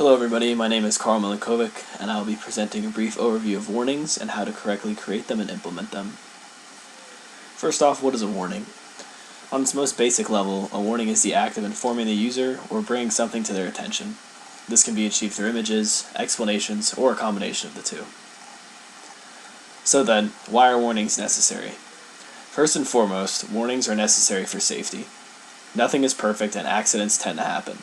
Hello everybody, my name is Milenkovic, and I will be presenting a brief overview of warnings and how to correctly create them and implement them. First off, what is a warning? On its most basic level, a warning is the act of informing the user or bringing something to their attention. This can be achieved through images, explanations, or a combination of the two. So then, why are warnings necessary? First and foremost, warnings are necessary for safety. Nothing is perfect and accidents tend to happen.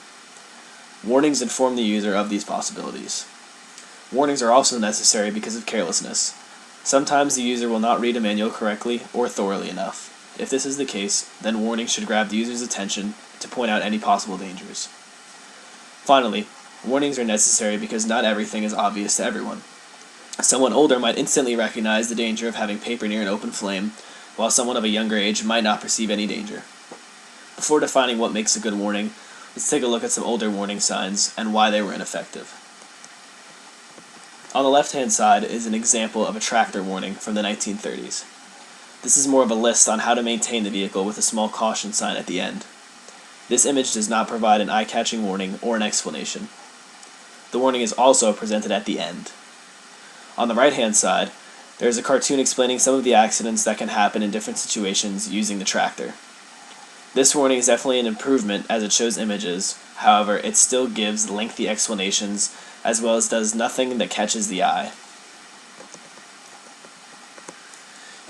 Warnings inform the user of these possibilities. Warnings are also necessary because of carelessness. Sometimes the user will not read a manual correctly or thoroughly enough. If this is the case, then warnings should grab the user's attention to point out any possible dangers. Finally, warnings are necessary because not everything is obvious to everyone. Someone older might instantly recognize the danger of having paper near an open flame, while someone of a younger age might not perceive any danger. Before defining what makes a good warning, let's take a look at some older warning signs and why they were ineffective. On the left-hand side is an example of a tractor warning from the 1930s. This is more of a list on how to maintain the vehicle with a small caution sign at the end. This image does not provide an eye-catching warning or an explanation. The warning is also presented at the end. On the right-hand side, there is a cartoon explaining some of the accidents that can happen in different situations using the tractor. This warning is definitely an improvement as it shows images, however, it still gives lengthy explanations as well as does nothing that catches the eye.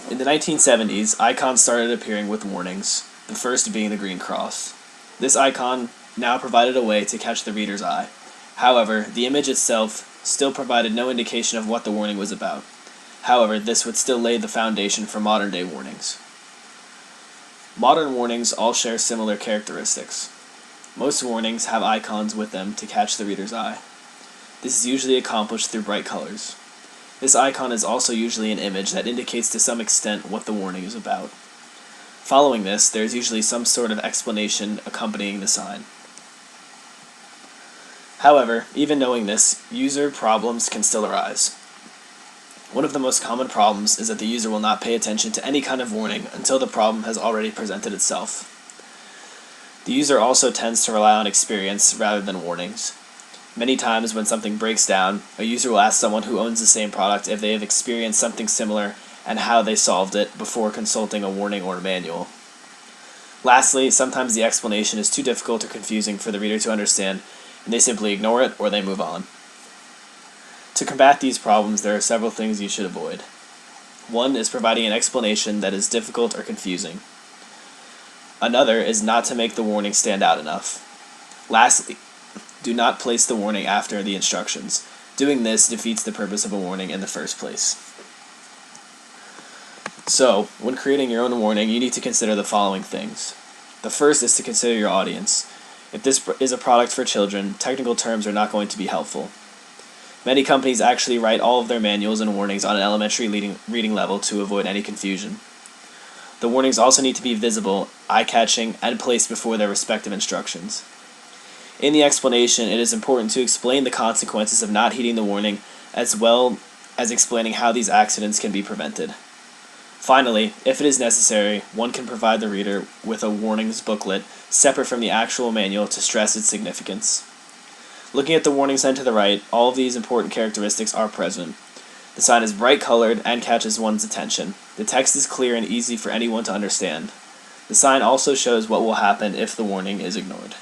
In the 1970s, icons started appearing with warnings, the first being the green cross. This icon now provided a way to catch the reader's eye. However, the image itself still provided no indication of what the warning was about. However, this would still lay the foundation for modern-day warnings. Modern warnings all share similar characteristics. Most warnings have icons with them to catch the reader's eye. This is usually accomplished through bright colors. This icon is also usually an image that indicates to some extent what the warning is about. Following this, there is usually some sort of explanation accompanying the sign. However, even knowing this, user problems can still arise. One of the most common problems is that the user will not pay attention to any kind of warning until the problem has already presented itself. The user also tends to rely on experience rather than warnings. Many times when something breaks down, a user will ask someone who owns the same product if they have experienced something similar and how they solved it before consulting a warning or a manual. Lastly, sometimes the explanation is too difficult or confusing for the reader to understand, and they simply ignore it or they move on. To combat these problems, there are several things you should avoid. One is providing an explanation that is difficult or confusing. Another is not to make the warning stand out enough. Lastly, do not place the warning after the instructions. Doing this defeats the purpose of a warning in the first place. So, when creating your own warning, you need to consider the following things. The first is to consider your audience. If this is a product for children, technical terms are not going to be helpful. Many companies actually write all of their manuals and warnings on an elementary reading level to avoid any confusion. The warnings also need to be visible, eye-catching, and placed before their respective instructions. In the explanation, it is important to explain the consequences of not heeding the warning, as well as explaining how these accidents can be prevented. Finally, if it is necessary, one can provide the reader with a warnings booklet separate from the actual manual to stress its significance. Looking at the warning sign to the right, all of these important characteristics are present. The sign is bright colored and catches one's attention. The text is clear and easy for anyone to understand. The sign also shows what will happen if the warning is ignored.